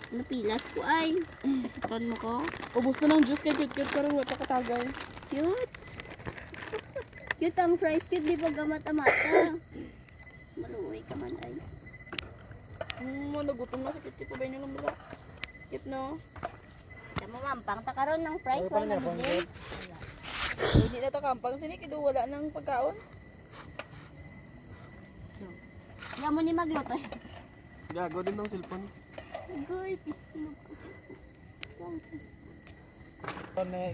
Napilas ko ay. Ton mo ko. Ubus na ng juice kay cute-cute ko rin. Wala katagay. Cute. Cute ang fries. Cute di pa gamata-mata. Maluwi ka man ay. Nagutom na sa cute-cute. Pabay nyo ng mga. Cute no? Tama mampang takaroon ng fries. Wala na bilhin. Hindi na ito kampang. Sinikido wala ng pagkaon. Nga mo ni magluto. Gago din ng cellphone. Agoy, pislog ko.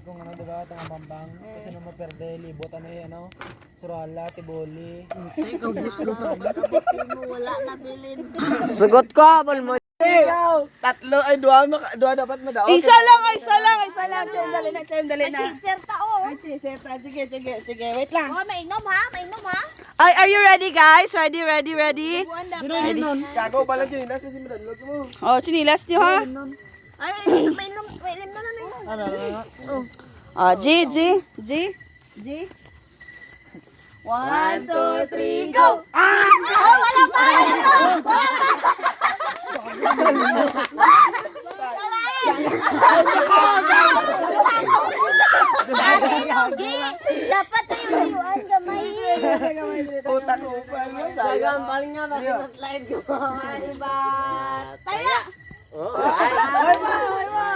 Kung ano diba, tanga bambang. Kasi nung maperde, libot ano ano. Surala, tiboli. Ikaw gusto mo. Wala na bilhin. Sugot ko, abol mo. Tatlo ay dua dapat madaot. Isa lang. Dali na. Serta o. Ay, sige. Wait lang. Oh, mainom ha. Are you ready guys? Ready? Buwan dapat. Gago pala chinilas kasi madalog mo. Oh, chinilas nyo ha? Ay, mainom na na eh. Ano? Oh, G. 1, 2, 3, go! Wala pa. Dapat tuyuan gamay. Puta ko pa. Sagang paling nga basta slide ko. Diba? Taya.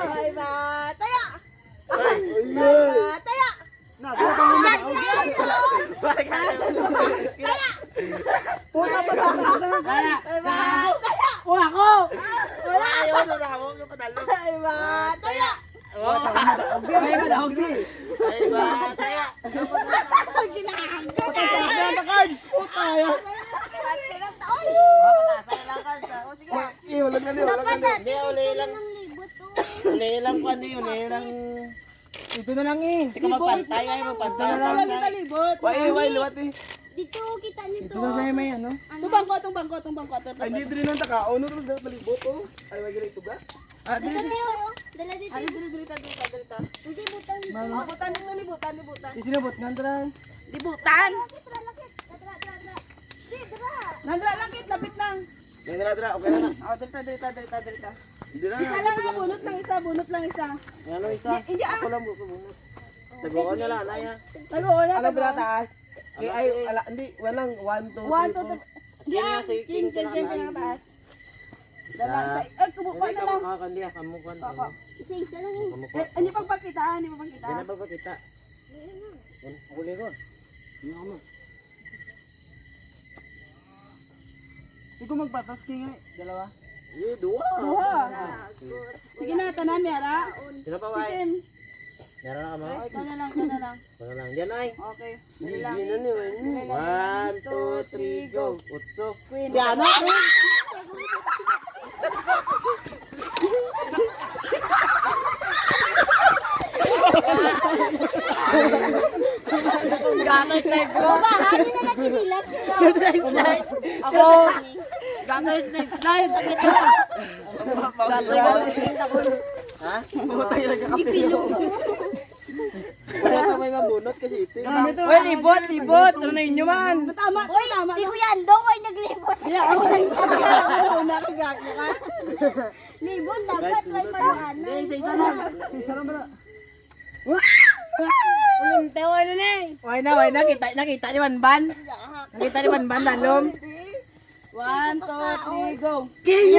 Ay ba? Taya! Taya! Puta pa ako! Wala! Ayaw na ako yung padalo. Ay ba? Taya! Ay madahog di. Ay ba? Taya. Sa cards puta ya. Wala na. Hindi uli lang. Uli lang ko lang. Ito na lang eh. Hindi ka magpantay ay magpantay. Wala kita libot. Wai liwat eh. Dito kita nito. Ito na may ano? Itong bangko. Ay hindi din nang taka. Ono ro dapat malibot oh. Ay wag ito ga. Dito tayo. Dala dito. Ay, dili-dili ta. Hindi butan. Libutan. Isinabot nga tran. Libutan! Lakit. Di, dra. Nandra lang kit, lapit lang. Dra okay na. Oh, dito. Hindi na. Isa lang ha, bunot lang isa. Ano isa? Hindi ah. Ako lang buko bunot. Tagoon na lang anay ha. Wala Ano pala taas? Ay ala hindi walang 1 2 1, 2, 3. Yan nga, sige, king ka lang King taas. Dala, ay, kumukuha na lang. Kakandi ha kamukuan. Isa lang yun. Hindi pagpakita. Yan ba kita? Yan huli ko. Ano mo? Ikaw magpatas king dalawa. Dua. Sige na, tanan, Mera. Sino pa Si ba? Chen. Meron na ka mo? Ito na lang. Wala lang. Yan ay. Okay. Hindi Dali lang. na niyo. 1 2 3 go. Utso. Queen. Si ano? Gatas type ko. Bahagi na na chinilas. Ako. Gatas next live. Ha? Pumatay lang ka kape. Wala ka may mabunot kasi ito. Uy, libot. Ano na inyo man? Tama. Si Kuya Andong ay naglibot. Libot dapat may paruanan. Isa lang ba? Ulintawa na na eh. Why na. Nakita ni Banban. Nakita ni Banban lalom. 1, 2, 3, go. King!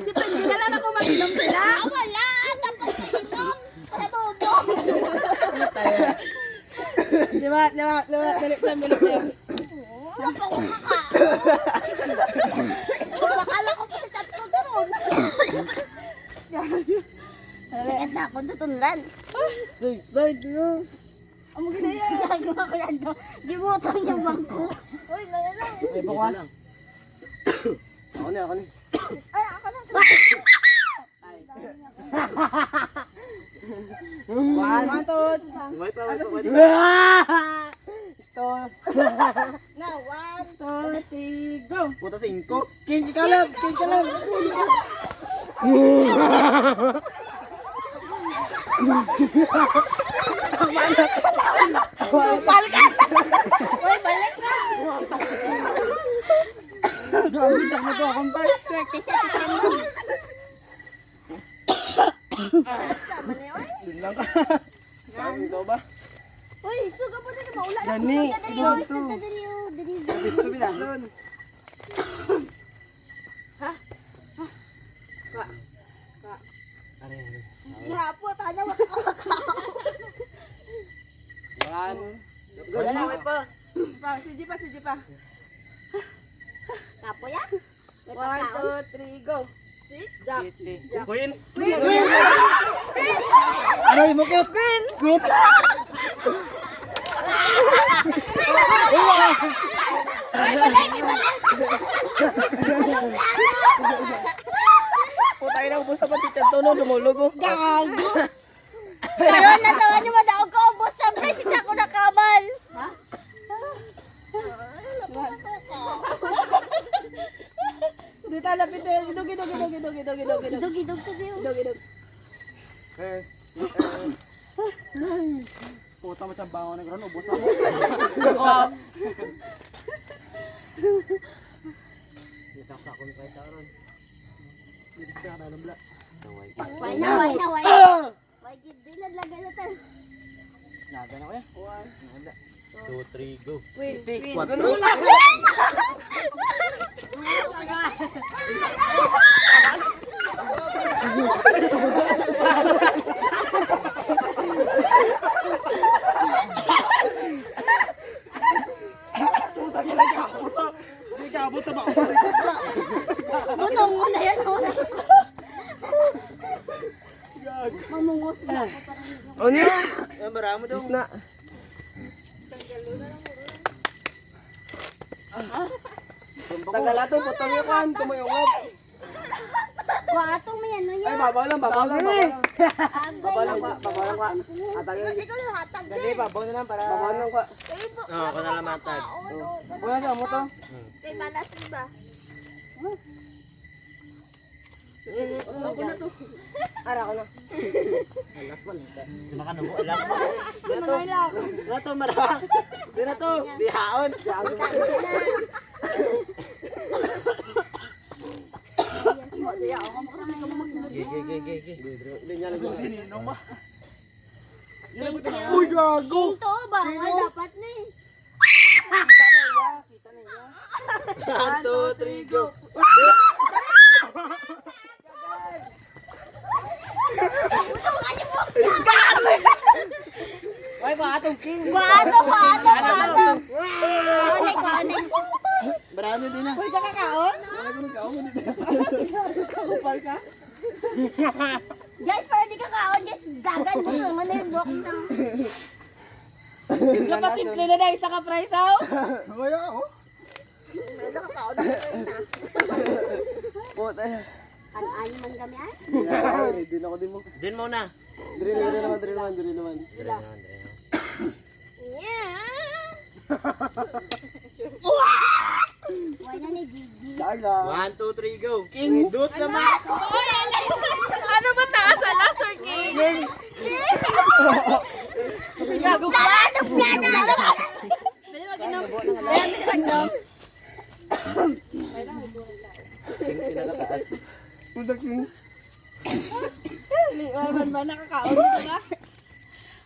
Depende na lang ako mag-inom sila. Wala. Dapat inom. Natubog. Diba? Dali lang. Wala pa ko maka. Bakala ko pa tatlo doon. Maganda ako tutunlan. Ang ginaya. Gagawa ko yan doon. Gibutang yung bangko. Uy, laya lang. Ay, baka lang. Ako na. Ay, ako na. One, two, Wait pa. Ito. Na, 1, 2, 3, go. Puta 5. King ka lang. Uy, balik na. Gamit ako to, kumpay. Swerte sa September. Dun lang ka. Sabi ko ba? Uy, suga po din maula na. Gani, Gusto ka dali. Gusto bilason. Are, are. Ihapo, tanya mo. Yan. Wala na, Wala pa. Sige pa. Kapo ya? 1, 2, 3, go. Jump. Queen. Aray mo ko. Queen. Queen. Putay na ubos na pa si Tantono lumulugo. Gago. Karon na tawa niyo madaog ko ubos sa price isa ko na kamal. Ha? Dito lapit eh. Dog. Dugidog ko biyo. Eh. Puta mo siyang bangon ng gano'n, ubos ako. Isaksak-sakon pa ito ron. Hindi ka na nabla. Why na. Why gid din naglagay na tayo. Naga na ko yan. 2, 3, go. Queen. Hindi ka abot sa bako. Butong mo na yan. Mamungos na ako parang. O niya? Maramo daw. Sis na. Tagal ato, putang yung kan, tumayungap. Kuatong may ano yan. Ay, babaw lang. Agay. Babaw lang ka. Atagin. Ikaw na matag. Dali, babaw na lang para... Babaw lang ka. Oo, ko na lang matag. Wala siya, mo to. Kay balas rin ba? Ara ko na. Alas wala. Makanubo, alam mo. Dito, to, marang. Dito to, dihaon. Uy, gago! Ito ba? Nga dapat na eh. Kita na iya. 1, 2, 3, go! Ay, atong king. Kuato. Kuato. Marami din na. Uy, kakakaon? Wala ko nagkaon. Kupal ka? Guys, para di ka kaon, guys. Dagan mo yung ano yung block na. Lapas simple na dahil sa ka-price out. Kaya ako. May nakakaon na kayo na. Puta. Ano man kami ay? Din ako din mo. Din mo na. Din naman. Why na ni Gigi? Carla. 1, 2, 3, go. King. Dos naman. Ano ba taas sa laser king? Gago ka! Pwede mag-inom. Ayan, pwede mag-inom. Punta King. Ay, man, nakakaon dito ba?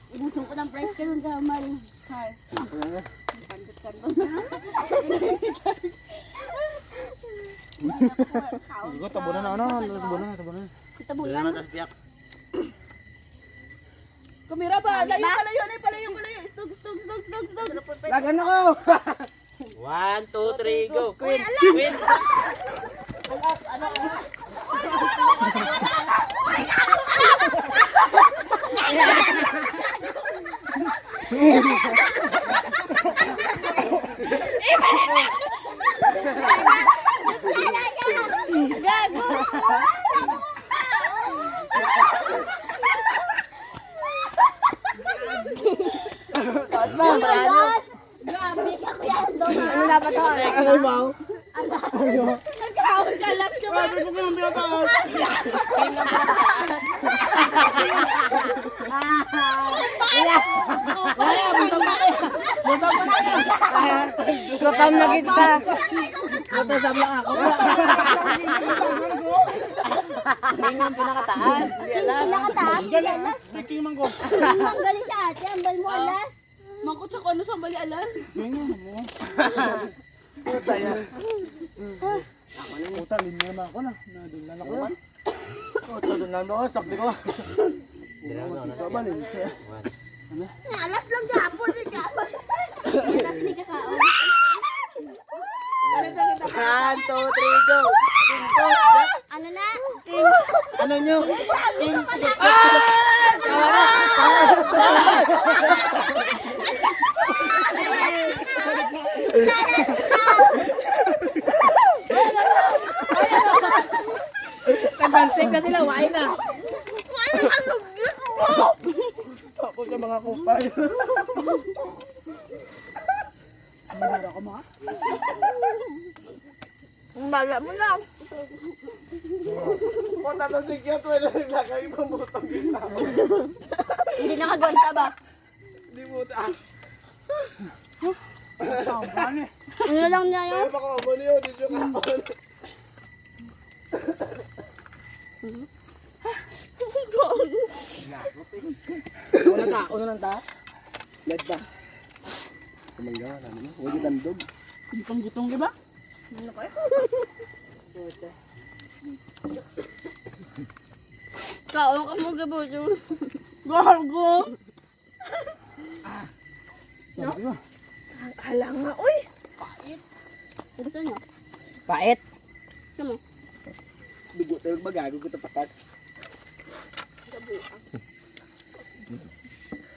Ibusong ko ng price kayo sa Mari. Hi. Go, tabunan na. Tabunan. Ito bulan. Kumira ba? Palayo. Stug. Lagan ako. 1, 2, 3, go. Queen. Gago! Taas na. Dos! Grabe ka kuya. Dos. Ano dapat ako? Ano ba? Nagkaon ka, last ka Sabi ko yung pinataas. Tutam na kita. Ito sablang ako. King ang pinakataas. Hindi alas. Pinakataas, hindi alas. King manggo. Manggali siya ate, ambal mo alas. Mangkot sa ano sa bali alas. Puta yan. Puta, linya na ako na. Nadula na ako naman. Puta, doon lang doon. Sakti ko. Sabalin. Alas lang gapon, eh gapon. Alas ni kakao. 1, 2, 3, go. King po. Ano na? Ano nyo? King. Nagbansig ka sila, why na? Tapos yung mga kupay. Mahal ako mga. Bala mo lang. Kung tatang sigya to, naglagay mo butang kita. Hindi nakagwanta ba? Hindi mo ta. Saan eh? Ano lang niya yun? Baka mo niyo, di siya kapon. Una lang ta. Led ba? Kumangga, namin na. Huwag itandog. Gitong-gitong, di ba? Kaon ka mo gabujo. Gago. Sabi ko. Hala nga, uy. Gusto niyo? Pait. Ano? Dugo tayo magago ko tapakat.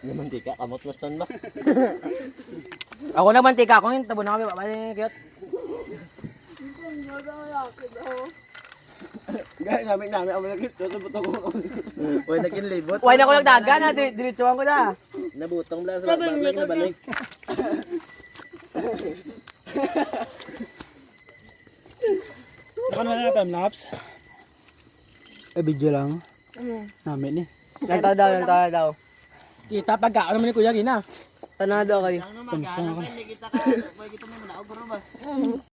Yung mantika, kamot mo stand ba? Ako na mantika ako yun. Tabo na kami. Babali cute. Gaya namin ako nagkit. Ito butong ko. Uy, nakinlibot. Uy na ko lang daga na. Diretsuhan ko na. Nabutong lang sa babalik na balik. Ano na time-lapse? Video lang. Namin eh. Lantaw daw. Kita pagka naman ni Kuya Gina. Tanado kayo. Pansa ka.